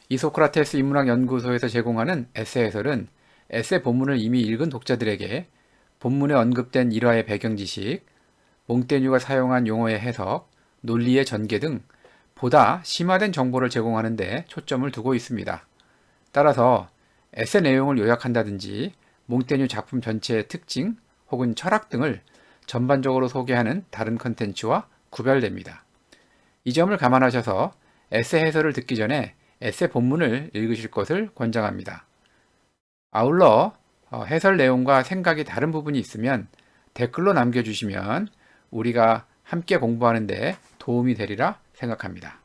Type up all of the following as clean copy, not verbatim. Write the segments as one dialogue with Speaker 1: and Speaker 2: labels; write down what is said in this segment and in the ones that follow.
Speaker 1: 이소크라테스 인문학 연구소에서 제공하는 에세 해설은 에세 본문을 이미 읽은 독자들에게 본문에 언급된 일화의 배경 지식, 몽테뉴가 사용한 용어의 해석, 논리의 전개 등 보다 심화된 정보를 제공하는 데 초점을 두고 있습니다. 따라서 에세 내용을 요약한다든지 몽테뉴 작품 전체의 특징 혹은 철학 등을 전반적으로 소개하는 다른 컨텐츠와 구별됩니다. 이 점을 감안하셔서 에세 해설을 듣기 전에 에세 본문을 읽으실 것을 권장합니다. 아울러 해설 내용과 생각이 다른 부분이 있으면 댓글로 남겨주시면 우리가 함께 공부하는 데 도움이 되리라 생각합니다.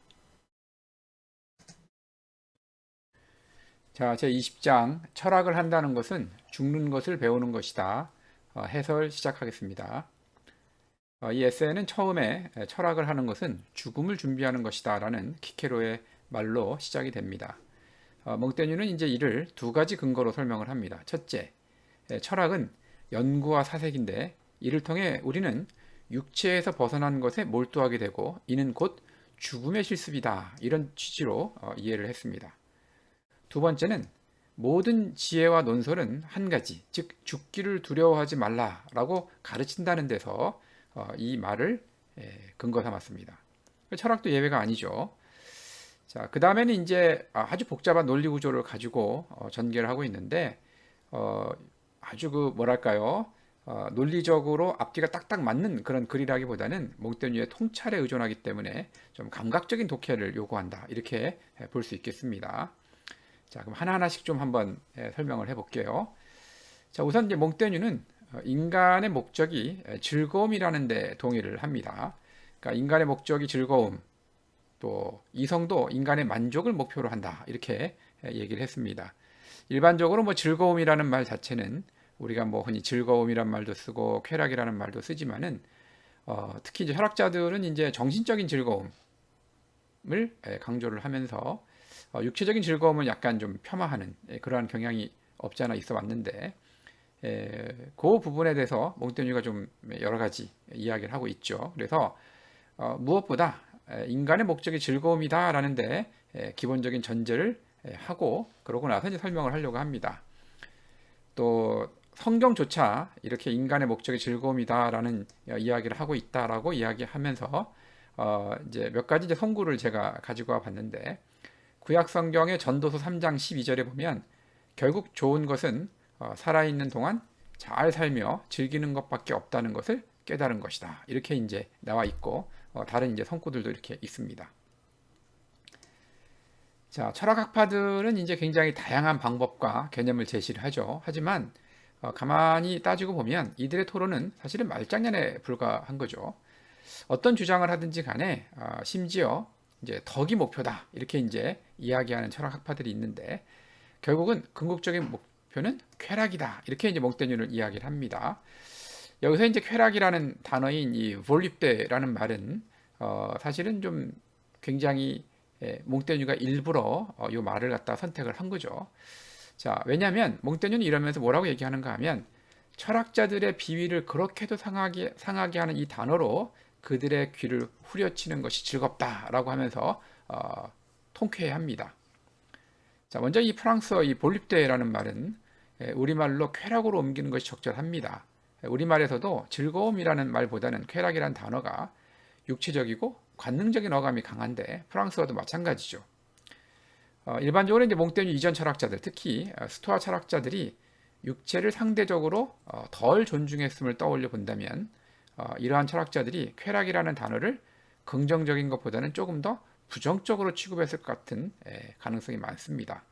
Speaker 1: 자, 제20장 철학을 한다는 것은 죽는 것을 배우는 것이다. 해설 시작하겠습니다. 이 에세이는 처음에 철학을 하는 것은 죽음을 준비하는 것이다 라는 키케로의 말로 시작이 됩니다. 몽테뉴는 이제 이를 두 가지 근거로 설명을 합니다. 첫째, 철학은 연구와 사색인데 이를 통해 우리는 육체에서 벗어난 것에 몰두하게 되고 이는 곧 죽음의 실습이다. 이런 취지로 이해를 했습니다. 두 번째는 모든 지혜와 논설은 한 가지, 즉 죽기를 두려워하지 말라라고 가르친다는 데서 이 말을 근거 삼았습니다. 철학도 예외가 아니죠. 자, 그 다음에는 이제 아주 복잡한 논리 구조를 가지고 전개를 하고 있는데 아주 그 뭐랄까요? 논리적으로 앞뒤가 딱딱 맞는 그런 글이라기보다는 몽테뉴의 통찰에 의존하기 때문에 좀 감각적인 독해를 요구한다. 이렇게 볼 수 있겠습니다. 자, 그럼 하나하나씩 좀 한번 설명을 해볼게요. 자, 우선 이제 몽테뉴는 인간의 목적이 즐거움이라는 데 동의를 합니다. 그러니까 인간의 목적이 즐거움, 또 이성도 인간의 만족을 목표로 한다. 이렇게 얘기를 했습니다. 일반적으로 뭐 즐거움이라는 말 자체는 우리가 뭐 흔히 즐거움이란 말도 쓰고 쾌락이라는 말도 쓰지만은 특히 이제 혈학자들은 이제 정신적인 즐거움을 강조를 하면서 육체적인 즐거움을 약간 좀 폄하하는 그러한 경향이 없지 않아 있어 왔는데 그 부분에 대해서 몽테뉴가 좀 여러 가지 이야기를 하고 있죠. 그래서 무엇보다 인간의 목적이 즐거움이다라는데 기본적인 전제를 하고 그러고 나서 이제 설명을 하려고 합니다. 또 성경조차 이렇게 인간의 목적이 즐거움이다라는 이야기를 하고 있다라고 이야기하면서 이제 몇 가지 이제 선구를 제가 가지고 와 봤는데 구약 성경의 전도서 3장 12절에 보면 결국 좋은 것은 살아있는 동안 잘 살며 즐기는 것밖에 없다는 것을 깨달은 것이다. 이렇게 이제 나와 있고 다른 이제 성구들도 이렇게 있습니다. 자, 철학학파들은 이제 굉장히 다양한 방법과 개념을 제시를 하죠. 하지만 가만히 따지고 보면 이들의 토론은 사실은 말장난에 불과한 거죠. 어떤 주장을 하든지 간에 심지어 이제 덕이 목표다 이렇게 이제 이야기하는 철학학파들이 있는데 결국은 궁극적인 목표는 쾌락이다 이렇게 이제 몽테뉴를 이야기를 합니다. 여기서 이제 쾌락이라는 단어인 이 볼립데라는 말은 사실은 좀 굉장히 몽테뉴가 일부러 이 말을 갖다 선택을 한 거죠. 자, 왜냐하면 몽테뉴는 이러면서 뭐라고 얘기하는가 하면 철학자들의 비위를 그렇게도 상하게 하는 이 단어로 그들의 귀를 후려치는 것이 즐겁다라고 하면서 통쾌해합니다. 자, 먼저 이 프랑스어 이 볼립데라는 말은 우리말로 쾌락으로 옮기는 것이 적절합니다. 우리말에서도 즐거움이라는 말보다는 쾌락이라는 단어가 육체적이고 관능적인 어감이 강한데 프랑스어도 마찬가지죠. 일반적으로 이제 몽테뉴 이전 철학자들, 특히 스토아 철학자들이 육체를 상대적으로 덜 존중했음을 떠올려 본다면 이러한 철학자들이 쾌락이라는 단어를 긍정적인 것보다는 조금 더 부정적으로 취급했을 것 같은 가능성이 많습니다.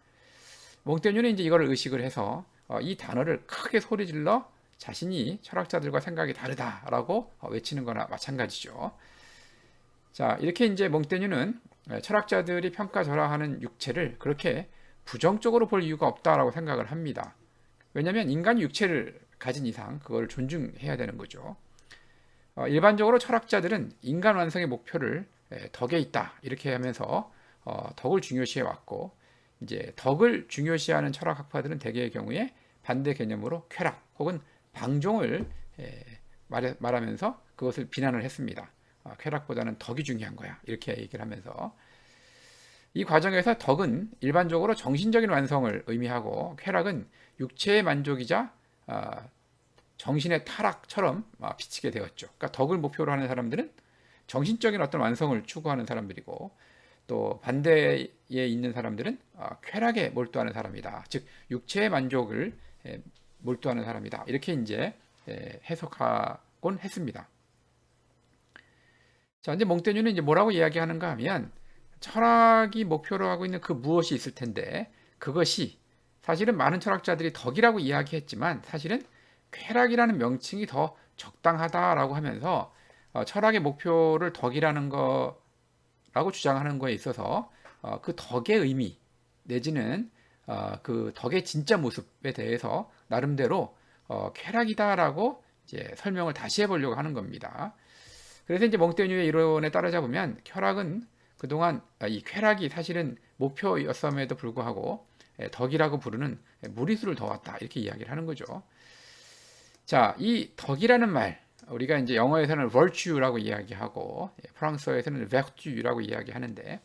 Speaker 1: 몽테뉴는 이제 이걸 의식을 해서 이 단어를 크게 소리질러 자신이 철학자들과 생각이 다르다라고 외치는 거나 마찬가지죠. 자, 이렇게 이제 몽테뉴는 철학자들이 평가절하하는 육체를 그렇게 부정적으로 볼 이유가 없다라고 생각을 합니다. 왜냐하면 인간이 육체를 가진 이상 그걸 존중해야 되는 거죠. 일반적으로 철학자들은 인간 완성의 목표를 덕에 있다 이렇게 하면서 덕을 중요시해 왔고 이제 덕을 중요시하는 철학학파들은 대개의 경우에 반대 개념으로 쾌락 혹은 방종을 말하면서 그것을 비난을 했습니다. 쾌락보다는 덕이 중요한 거야 이렇게 얘기를 하면서 이 과정에서 덕은 일반적으로 정신적인 완성을 의미하고 쾌락은 육체의 만족이자 정신의 타락처럼 비치게 되었죠. 그러니까 덕을 목표로 하는 사람들은 정신적인 어떤 완성을 추구하는 사람들이고 또 반대에 있는 사람들은 쾌락에 몰두하는 사람이다. 즉 육체의 만족을 몰두하는 사람이다. 이렇게 이제 해석하곤 했습니다. 자, 이제 몽테뉴는 이제 뭐라고 이야기하는가 하면 철학이 목표로 하고 있는 그 무엇이 있을 텐데 그것이 사실은 많은 철학자들이 덕이라고 이야기했지만 사실은 쾌락이라는 명칭이 더 적당하다라고 하면서 철학의 목표를 덕이라는 거라고 주장하는 거에 있어서 그 덕의 의미 내지는 그 덕의 진짜 모습에 대해서 나름대로 쾌락이다라고 이제 설명을 다시 해보려고 하는 겁니다. 그래서 이제 몽테뉴의 이론에 따르자 보면 쾌락은 그동안 이 쾌락이 사실은 목표였음에도 불구하고 덕이라고 부르는 무리수를 더했다 이렇게 이야기를 하는 거죠. 자, 이 덕이라는 말 우리가 이제 영어에서는 virtue라고 이야기하고 프랑스어에서는 vertu라고 이야기하는데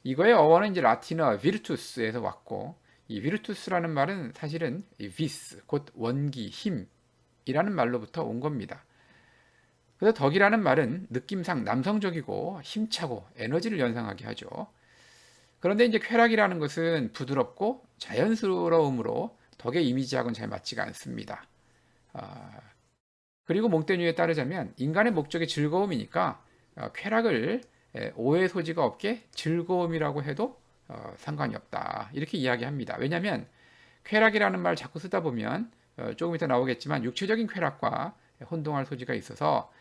Speaker 1: 이거의 어원은 이제 라틴어 virtus에서 왔고 이 virtus라는 말은 사실은 vis 곧 원기 힘이라는 말로부터 온 겁니다. 그래서 덕이라는 말은 느낌상 남성적이고 힘차고 에너지를 연상하게 하죠. 그런데 이제 쾌락이라는 것은 부드럽고 자연스러움으로 덕의 이미지하고는 잘 맞지가 않습니다. 그리고 몽테뉴에 따르자면 인간의 목적이 즐거움이니까 쾌락을 오해 소지가 없게 즐거움이라고 해도 상관이 없다. 이렇게 이야기합니다. 왜냐하면 쾌락이라는 말 자꾸 쓰다 보면 조금 이따 나오겠지만 육체적인 쾌락과 혼동할 소지가 있어서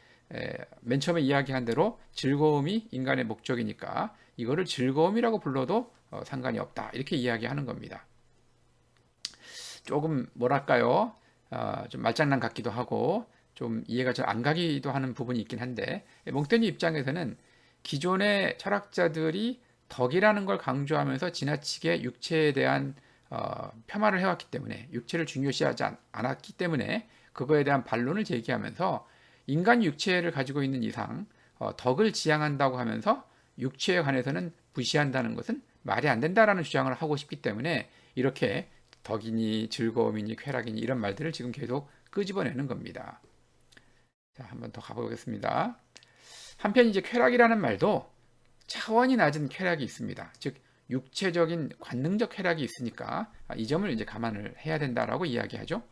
Speaker 1: 맨 처음에 이야기한 대로 즐거움이 인간의 목적이니까 이거를 즐거움이라고 불러도 상관이 없다. 이렇게 이야기하는 겁니다. 조금 뭐랄까요? 좀 말장난 같기도 하고 좀 이해가 잘 안 가기도 하는 부분이 있긴 한데 몽테뉴 입장에서는 기존의 철학자들이 덕이라는 걸 강조하면서 지나치게 육체에 대한 폄하를 해왔기 때문에 육체를 중요시하지 않았기 때문에 그거에 대한 반론을 제기하면서 인간 육체를 가지고 있는 이상 덕을 지향한다고 하면서 육체에 관해서는 무시한다는 것은 말이 안 된다라는 주장을 하고 싶기 때문에 이렇게 덕이니 즐거움이니 쾌락이니 이런 말들을 지금 계속 끄집어내는 겁니다. 자, 한번 더 가보겠습니다. 한편 이제 쾌락이라는 말도 차원이 낮은 쾌락이 있습니다. 즉 육체적인 관능적 쾌락이 있으니까 이 점을 이제 감안을 해야 된다라고 이야기하죠.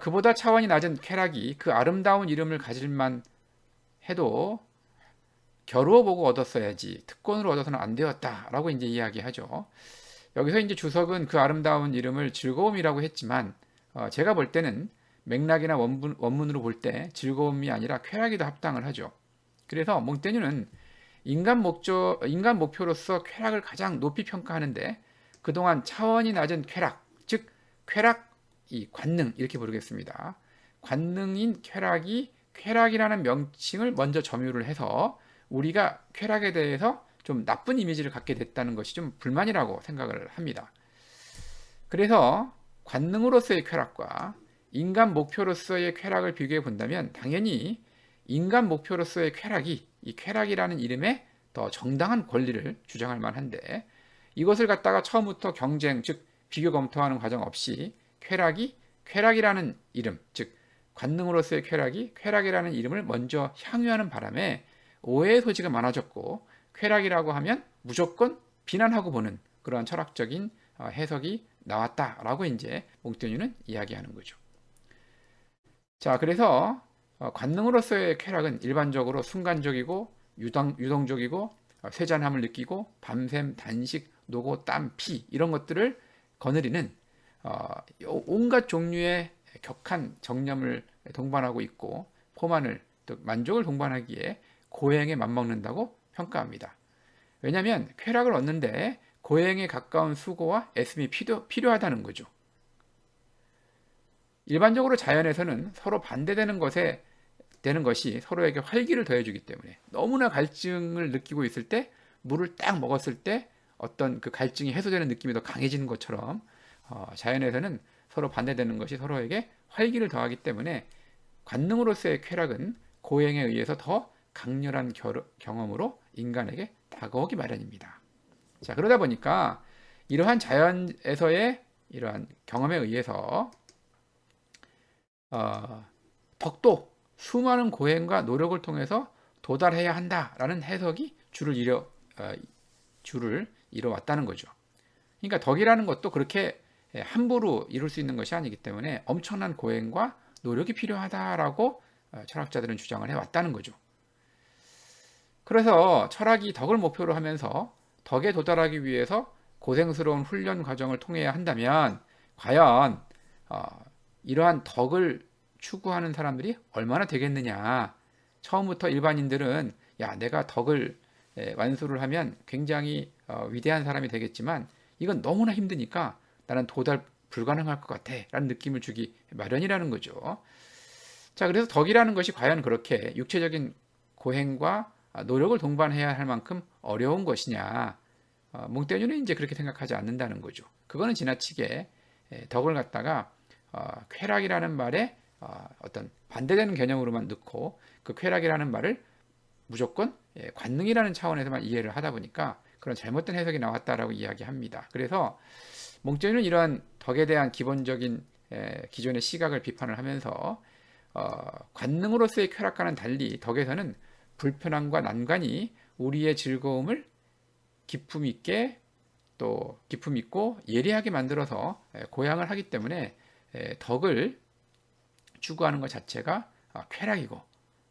Speaker 1: 그보다 차원이 낮은 쾌락이 그 아름다운 이름을 가질만 해도 겨루어 보고 얻었어야지 특권으로 얻어서는 안 되었다라고 이제 이야기하죠. 여기서 이제 주석은 그 아름다운 이름을 즐거움이라고 했지만 제가 볼 때는 맥락이나 원문으로 볼 때 즐거움이 아니라 쾌락이 더 합당을 하죠. 그래서 몽테뉴는 인간 목표로서 쾌락을 가장 높이 평가하는데 그동안 차원이 낮은 쾌락, 즉 쾌락 이 관능 이렇게 부르겠습니다. 관능인 쾌락이 쾌락이라는 명칭을 먼저 점유를 해서 우리가 쾌락에 대해서 좀 나쁜 이미지를 갖게 됐다는 것이 좀 불만이라고 생각을 합니다. 그래서 관능으로서의 쾌락과 인간 목표로서의 쾌락을 비교해 본다면 당연히 인간 목표로서의 쾌락이 이 쾌락이라는 이름에 더 정당한 권리를 주장할 만한데 이것을 갖다가 처음부터 경쟁 즉 비교 검토하는 과정 없이 쾌락이 쾌락이라는 이름 즉 관능으로서의 쾌락이 쾌락이라는 이름을 먼저 향유하는 바람에 오해의 소지가 많아졌고 쾌락이라고 하면 무조건 비난하고 보는 그러한 철학적인 해석이 나왔다라고 이제 몽테뉴는 이야기하는 거죠. 자, 그래서 관능으로서의 쾌락은 일반적으로 순간적이고 유동적이고 쇠잔함을 느끼고 밤샘 단식 노고 땀 피 이런 것들을 거느리는 온갖 종류의 격한 정념을 동반하고 있고 포만을 또 만족을 동반하기에 고행에 맞먹는다고 평가합니다. 왜냐하면 쾌락을 얻는데 고행에 가까운 수고와 애씀이 필요하다는 거죠. 일반적으로 자연에서는 서로 반대되는 것에 되는 것이 서로에게 활기를 더해주기 때문에 너무나 갈증을 느끼고 있을 때 물을 딱 먹었을 때 어떤 그 갈증이 해소되는 느낌이 더 강해지는 것처럼 자연에서는 서로 반대되는 것이 서로에게 활기를 더하기 때문에 관능으로서의 쾌락은 고행에 의해서 더 강렬한 경험으로 인간에게 다가오기 마련입니다. 자, 그러다 보니까 이러한 자연에서의 이러한 경험에 의해서 어, 덕도 수많은 고행과 노력을 통해서 도달해야 한다라는 해석이 줄을 이뤄왔다는 거죠. 그러니까 덕이라는 것도 그렇게 함부로 이룰 수 있는 것이 아니기 때문에 엄청난 고행과 노력이 필요하다라고 철학자들은 주장을 해왔다는 거죠. 그래서 철학이 덕을 목표로 하면서 덕에 도달하기 위해서 고생스러운 훈련 과정을 통해야 한다면 과연 이러한 덕을 추구하는 사람들이 얼마나 되겠느냐. 처음부터 일반인들은 야, 내가 덕을 완수를 하면 굉장히 위대한 사람이 되겠지만 이건 너무나 힘드니까 나는 도달 불가능할 것 같아 라는 느낌을 주기 마련이라는 거죠. 자, 그래서 덕이라는 것이 과연 그렇게 육체적인 고행과 노력을 동반해야 할 만큼 어려운 것이냐. 몽테뉴는 이제 그렇게 생각하지 않는다는 거죠. 그거는 지나치게 덕을 갖다가 쾌락이라는 말에 어떤 반대되는 개념으로만 넣고 그 쾌락이라는 말을 무조건 관능이라는 차원에서만 이해를 하다 보니까 그런 잘못된 해석이 나왔다라고 이야기합니다. 그래서 몽테뉴는 이러한 덕에 대한 기본적인 기존의 시각을 비판을 하면서 관능으로서의 쾌락과는 달리 덕에서는 불편함과 난관이 우리의 즐거움을 기품 있게 또 기품 있고 예리하게 만들어서 고양을 하기 때문에 덕을 추구하는 것 자체가 쾌락이고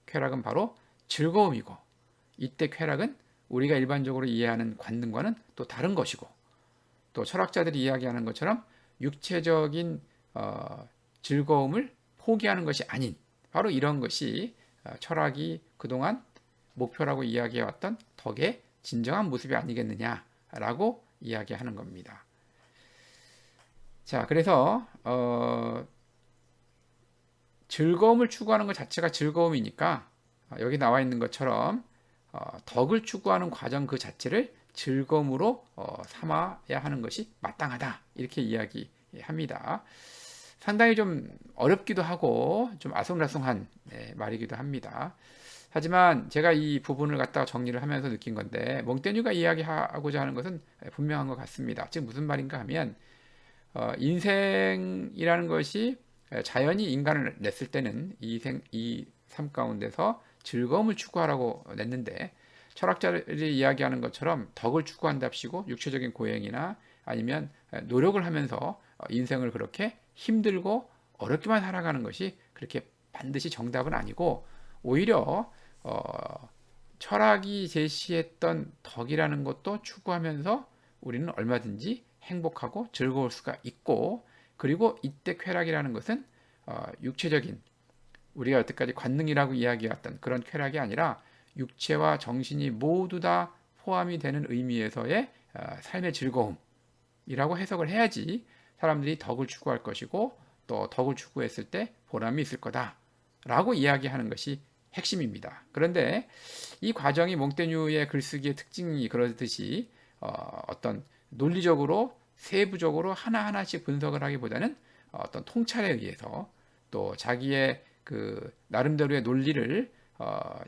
Speaker 1: 쾌락은 바로 즐거움이고 이때 쾌락은 우리가 일반적으로 이해하는 관능과는 또 다른 것이고 또 철학자들이 이야기하는 것처럼 육체적인 즐거움을 포기하는 것이 아닌 바로 이런 것이 철학이 그동안 목표라고 이야기해왔던 덕의 진정한 모습이 아니겠느냐라고 이야기하는 겁니다. 자, 그래서 즐거움을 추구하는 것 자체가 즐거움이니까 여기 나와 있는 것처럼 덕을 추구하는 과정 그 자체를 즐거움으로 삼아야 하는 것이 마땅하다 이렇게 이야기합니다. 상당히 좀 어렵기도 하고 좀 아송라송한 말이기도 합니다. 하지만 제가 이 부분을 갖다가 정리를 하면서 느낀 건데 몽테뉴가 이야기하고자 하는 것은 분명한 것 같습니다. 즉 무슨 말인가 하면 인생이라는 것이 자연이 인간을 냈을 때는 이 삶 가운데서 즐거움을 추구하라고 냈는데 철학자들이 이야기하는 것처럼 덕을 추구한답시고 육체적인 고행이나 아니면 노력을 하면서 인생을 그렇게 힘들고 어렵게만 살아가는 것이 그렇게 반드시 정답은 아니고 오히려 철학이 제시했던 덕이라는 것도 추구하면서 우리는 얼마든지 행복하고 즐거울 수가 있고 그리고 이때 쾌락이라는 것은 육체적인 우리가 여태까지 관능이라고 이야기해왔던 그런 쾌락이 아니라 육체와 정신이 모두 다 포함이 되는 의미에서의 삶의 즐거움이라고 해석을 해야지 사람들이 덕을 추구할 것이고 또 덕을 추구했을 때 보람이 있을 거다라고 이야기하는 것이 핵심입니다. 그런데 이 과정이 몽테뉴의 글쓰기의 특징이 그러듯이 어떤 논리적으로 세부적으로 하나하나씩 분석을 하기보다는 어떤 통찰에 의해서 또 자기의 그 나름대로의 논리를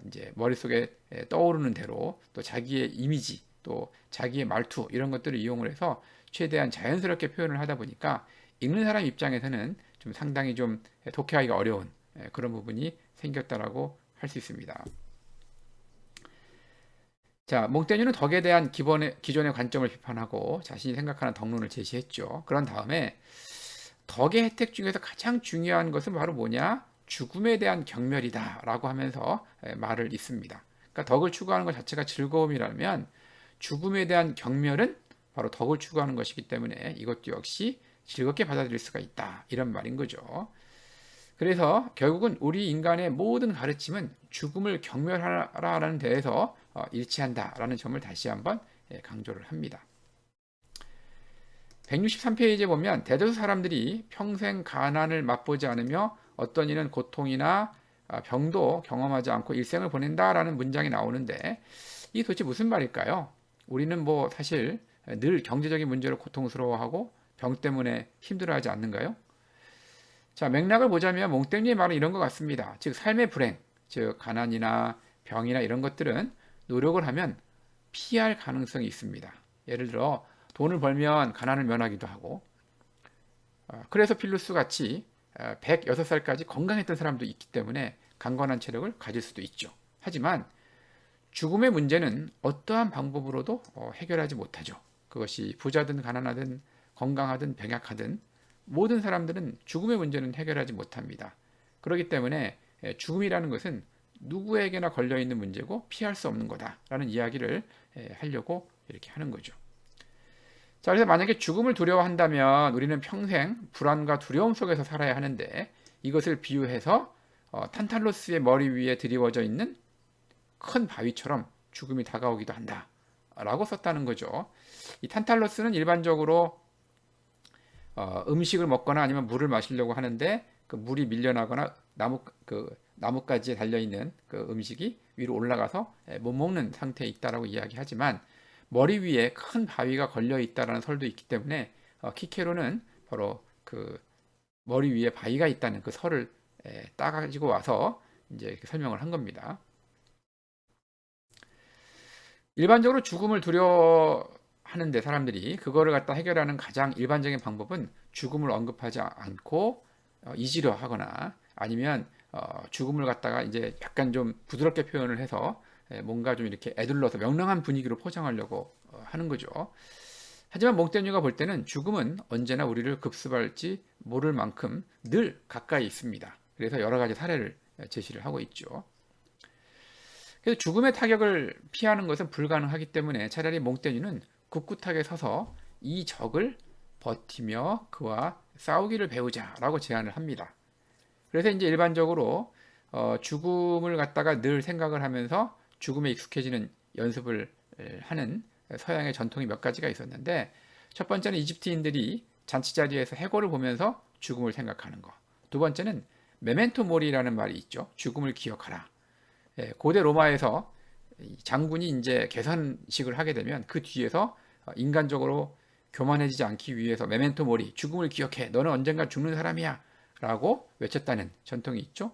Speaker 1: 이제 머릿속에 떠오르는 대로 또 자기의 이미지 또 자기의 말투 이런 것들을 이용을 해서 최대한 자연스럽게 표현을 하다 보니까 읽는 사람 입장에서는 좀 상당히 좀 독해하기가 어려운 그런 부분이 생겼다라고 할 수 있습니다. 자, 몽테뉴는 덕에 대한 기존의 관점을 비판하고 자신이 생각하는 덕론을 제시했죠. 그런 다음에 덕의 혜택 중에서 가장 중요한 것은 바로 뭐냐? 죽음에 대한 경멸이다라고 하면서 말을 잇습니다. 그러니까 덕을 추구하는 것 자체가 즐거움이라면 죽음에 대한 경멸은 바로 덕을 추구하는 것이기 때문에 이것도 역시 즐겁게 받아들일 수가 있다. 이런 말인 거죠. 그래서 결국은 우리 인간의 모든 가르침은 죽음을 경멸하라는 데에서 일치한다라는 점을 다시 한번 강조를 합니다. 163페이지에 보면 대다수 사람들이 평생 가난을 맛보지 않으며 어떤 이는 고통이나 병도 경험하지 않고 일생을 보낸다라는 문장이 나오는데 이게 도대체 무슨 말일까요? 우리는 뭐 사실 늘 경제적인 문제로 고통스러워하고 병 때문에 힘들어하지 않는가요? 자, 맥락을 보자면 몽테뉴의 말은 이런 것 같습니다. 즉 삶의 불행, 즉 가난이나 병이나 이런 것들은 노력을 하면 피할 가능성이 있습니다. 예를 들어 돈을 벌면 가난을 면하기도 하고, 그래서 필루스 같이 106살까지 건강했던 사람도 있기 때문에 강건한 체력을 가질 수도 있죠. 하지만 죽음의 문제는 어떠한 방법으로도 해결하지 못하죠. 그것이 부자든 가난하든 건강하든 병약하든 모든 사람들은 죽음의 문제는 해결하지 못합니다. 그렇기 때문에 죽음이라는 것은 누구에게나 걸려있는 문제고 피할 수 없는 거다라는 이야기를 하려고 이렇게 하는 거죠. 자, 그래서 만약에 죽음을 두려워한다면 우리는 평생 불안과 두려움 속에서 살아야 하는데, 이것을 비유해서 탄탈로스의 머리 위에 드리워져 있는 큰 바위처럼 죽음이 다가오기도 한다 라고 썼다는 거죠. 이 탄탈로스는 일반적으로 음식을 먹거나 아니면 물을 마시려고 하는데 그 물이 밀려나거나 나뭇가지에 달려있는 그 음식이 위로 올라가서 못 먹는 상태에 있다라고 이야기하지만, 머리 위에 큰 바위가 걸려 있다라는 설도 있기 때문에 키케로는 바로 그 머리 위에 바위가 있다는 그 설을 따가지고 와서 이제 이렇게 설명을 한 겁니다. 일반적으로 죽음을 두려워하는데 사람들이 그거를 갖다 해결하는 가장 일반적인 방법은 죽음을 언급하지 않고 잊으려 하거나, 아니면 죽음을 갖다가 이제 약간 좀 부드럽게 표현을 해서 뭔가 좀 이렇게 애둘러서 명랑한 분위기로 포장하려고 하는 거죠. 하지만 몽테뉴가 볼 때는 죽음은 언제나 우리를 급습할지 모를 만큼 늘 가까이 있습니다. 그래서 여러 가지 사례를 제시를 하고 있죠. 그래서 죽음의 타격을 피하는 것은 불가능하기 때문에 차라리 몽테뉴는 굳굳하게 서서 이 적을 버티며 그와 싸우기를 배우자라고 제안을 합니다. 그래서 이제 일반적으로 죽음을 갖다가 늘 생각을 하면서 죽음에 익숙해지는 연습을 하는 서양의 전통이 몇 가지가 있었는데, 첫 번째는 이집트인들이 잔치 자리에서 해골을 보면서 죽음을 생각하는 거. 두 번째는 메멘토 모리라는 말이 있죠. 죽음을 기억하라. 고대 로마에서 장군이 이제 계산식을 하게 되면 그 뒤에서 인간적으로 교만해지지 않기 위해서 메멘토 모리, 죽음을 기억해. 너는 언젠가 죽는 사람이야. 라고 외쳤다는 전통이 있죠.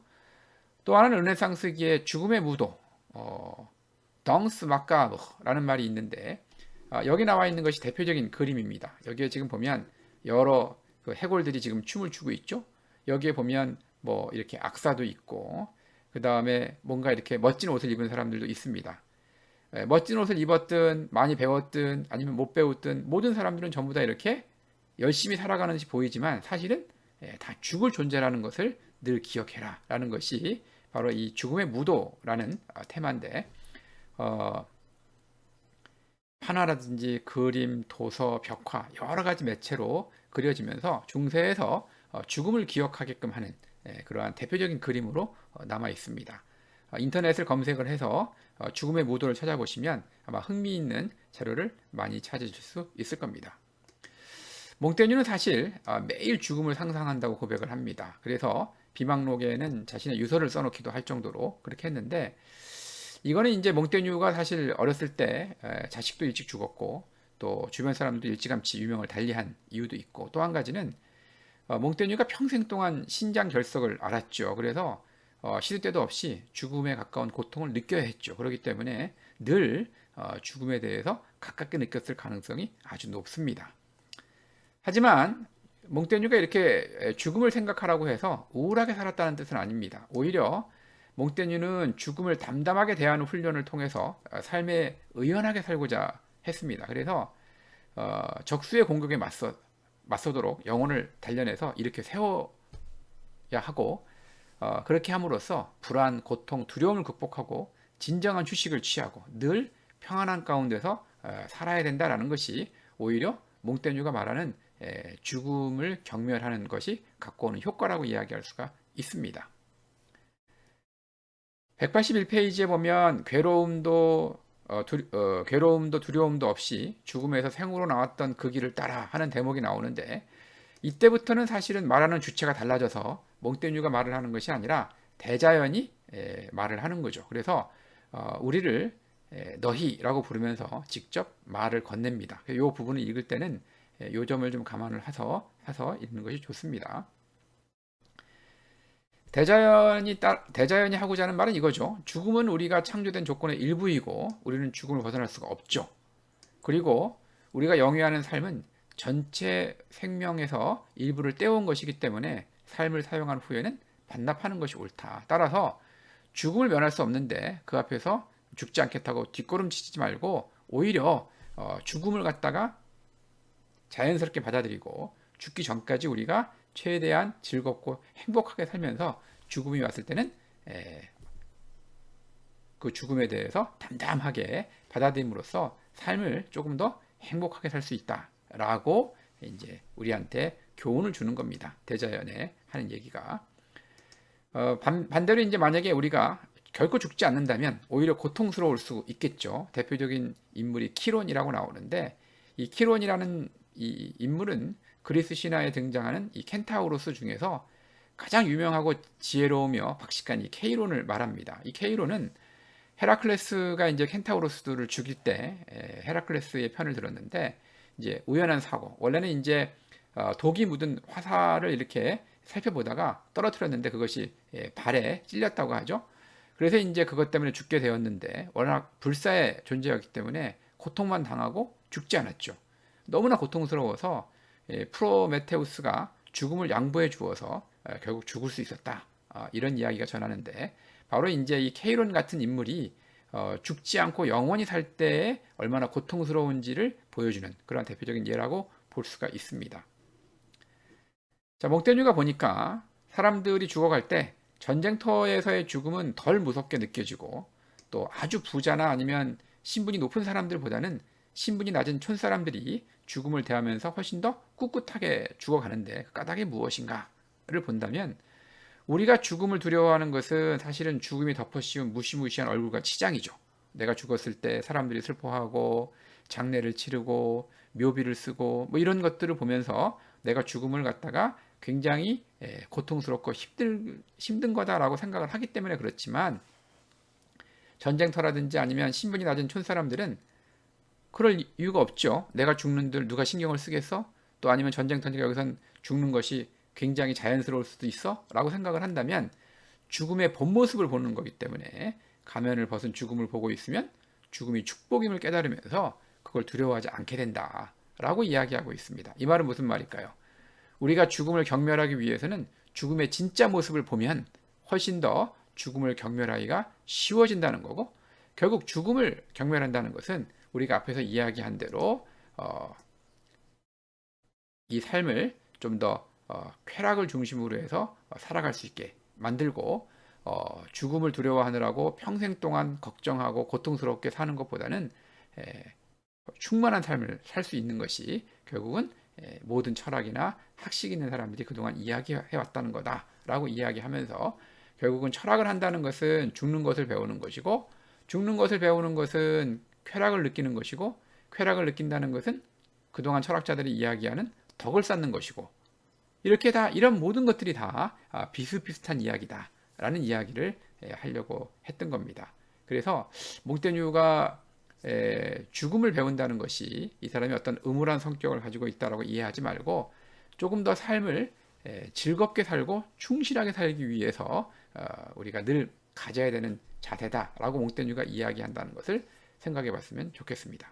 Speaker 1: 또 하나는 르네상스기의 죽음의 무도, 덩스 마카브라는 말이 있는데, 여기 나와 있는 것이 대표적인 그림입니다. 여기에 지금 보면 여러 그 해골들이 지금 춤을 추고 있죠. 여기에 보면 뭐 이렇게 악사도 있고, 그 다음에 뭔가 이렇게 멋진 옷을 입은 사람들도 있습니다. 멋진 옷을 입었든 많이 배웠든 아니면 못 배웠든 모든 사람들은 전부 다 이렇게 열심히 살아가는 듯이 보이지만 사실은 다 죽을 존재라는 것을 늘 기억해라 라는 것이 바로 이 죽음의 무도라는 테마인데, 판화라든지 그림, 도서, 벽화 여러 가지 매체로 그려지면서 중세에서 죽음을 기억하게끔 하는 그러한 대표적인 그림으로 남아 있습니다. 인터넷을 검색을 해서 죽음의 무도를 찾아보시면 아마 흥미있는 자료를 많이 찾으실 수 있을 겁니다. 몽테뉴는 사실 매일 죽음을 상상한다고 고백을 합니다. 그래서 비망록에는 자신의 유서를 써놓기도 할 정도로 그렇게 했는데, 이거는 이제 몽테뉴가 사실 어렸을 때 자식도 일찍 죽었고 또 주변 사람들도 일찌감치 유명을 달리한 이유도 있고, 또 한 가지는 몽테뉴가 평생 동안 신장 결석을 앓았죠. 그래서 시도 때도 없이 죽음에 가까운 고통을 느껴야 했죠. 그렇기 때문에 늘 죽음에 대해서 가깝게 느꼈을 가능성이 아주 높습니다. 하지만 몽테뉴가 이렇게 죽음을 생각하라고 해서 우울하게 살았다는 뜻은 아닙니다. 오히려 몽테뉴는 죽음을 담담하게 대하는 훈련을 통해서 삶에 의연하게 살고자 했습니다. 그래서 적수의 공격에 맞서도록 영혼을 단련해서 이렇게 세워야 하고, 그렇게 함으로써 불안, 고통, 두려움을 극복하고 진정한 휴식을 취하고 늘 평안한 가운데서 살아야 된다라는 것이 오히려 몽테뉴가 말하는 죽음을 경멸하는 것이 갖고 오는 효과라고 이야기할 수가 있습니다. 181페이지에 보면 괴로움도 두려움도 없이 죽음에서 생으로 나왔던 그 길을 따라 하는 대목이 나오는데, 이때부터는 사실은 말하는 주체가 달라져서 몽테뉴가 말을 하는 것이 아니라 대자연이 말을 하는 거죠. 그래서 우리를 너희라고 부르면서 직접 말을 건넵니다. 이 부분을 읽을 때는 이 점을 좀 감안을 해서 읽는 것이 좋습니다. 대자연이 하고자 하는 말은 이거죠. 죽음은 우리가 창조된 조건의 일부이고 우리는 죽음을 벗어날 수가 없죠. 그리고 우리가 영위하는 삶은 전체 생명에서 일부를 떼어온 것이기 때문에 삶을 사용한 후에는 반납하는 것이 옳다. 따라서 죽음을 면할 수 없는데 그 앞에서 죽지 않겠다고 뒷걸음치지 말고 오히려 죽음을 갖다가 자연스럽게 받아들이고 죽기 전까지 우리가 최대한 즐겁고 행복하게 살면서 죽음이 왔을 때는 그 죽음에 대해서 담담하게 받아들임으로써 삶을 조금 더 행복하게 살 수 있다라고 이제 우리한테 교훈을 주는 겁니다. 대자연에 하는 얘기가. 반대로 이제 만약에 우리가 결코 죽지 않는다면 오히려 고통스러울 수 있겠죠. 대표적인 인물이 키론이라고 나오는데 이 키론이라는 이 인물은 그리스 신화에 등장하는 이 켄타우로스 중에서 가장 유명하고 지혜로우며 박식한 이 케이론을 말합니다. 이 케이론은 헤라클레스가 이제 켄타우로스들을 죽일 때 헤라클레스의 편을 들었는데 이제 우연한 사고. 원래는 이제 독이 묻은 화살을 이렇게 살펴보다가 떨어뜨렸는데 그것이 발에 찔렸다고 하죠. 그래서 이제 그것 때문에 죽게 되었는데 워낙 불사의 존재였기 때문에 고통만 당하고 죽지 않았죠. 너무나 고통스러워서 프로메테우스가 죽음을 양보해 주어서 결국 죽을 수 있었다. 이런 이야기가 전하는데 바로 이제 이 케이론 같은 인물이 죽지 않고 영원히 살 때에 얼마나 고통스러운지를 보여주는 그런 대표적인 예라고 볼 수가 있습니다. 자, 몽테뉴가 보니까 사람들이 죽어갈 때 전쟁터에서의 죽음은 덜 무섭게 느껴지고 또 아주 부자나 아니면 신분이 높은 사람들보다는 신분이 낮은 촌사람들이 죽음을 대하면서 훨씬 더 꿋꿋하게 죽어가는데 그 까닭이 무엇인가를 본다면 우리가 죽음을 두려워하는 것은 사실은 죽음이 덮어씌운 무시무시한 얼굴과 치장이죠. 내가 죽었을 때 사람들이 슬퍼하고 장례를 치르고 묘비를 쓰고 뭐 이런 것들을 보면서 내가 죽음을 갖다가 굉장히 고통스럽고 힘든 거다라고 생각을 하기 때문에 그렇지만 전쟁터라든지 아니면 신분이 낮은 촌사람들은 그럴 이유가 없죠. 내가 죽는들 누가 신경을 쓰겠어? 또 아니면 전쟁터니까 여기선 죽는 것이 굉장히 자연스러울 수도 있어? 라고 생각을 한다면 죽음의 본 모습을 보는 거기 때문에 가면을 벗은 죽음을 보고 있으면 죽음이 축복임을 깨달으면서 그걸 두려워하지 않게 된다 라고 이야기하고 있습니다. 이 말은 무슨 말일까요? 우리가 죽음을 경멸하기 위해서는 죽음의 진짜 모습을 보면 훨씬 더 죽음을 경멸하기가 쉬워진다는 거고 결국 죽음을 경멸한다는 것은 우리가 앞에서 이야기한 대로 이 삶을 좀 더 쾌락을 중심으로 해서 살아갈 수 있게 만들고 죽음을 두려워하느라고 평생 동안 걱정하고 고통스럽게 사는 것보다는 충만한 삶을 살 수 있는 것이 결국은 모든 철학이나 학식 있는 사람들이 그동안 이야기해 왔다는 거다라고 이야기하면서 결국은 철학을 한다는 것은 죽는 것을 배우는 것이고 죽는 것을 배우는 것은 쾌락을 느끼는 것이고 쾌락을 느낀다는 것은 그동안 철학자들이 이야기하는 덕을 쌓는 것이고 이렇게 다 이런 모든 것들이 다 비슷비슷한 이야기다라는 이야기를 하려고 했던 겁니다. 그래서 몽테뉴가 죽음을 배운다는 것이 이 사람이 어떤 음울한 성격을 가지고 있다라고 이해하지 말고 조금 더 삶을 즐겁게 살고 충실하게 살기 위해서 우리가 늘 가져야 되는 자세다라고 몽테뉴가 이야기한다는 것을 생각해 봤으면 좋겠습니다.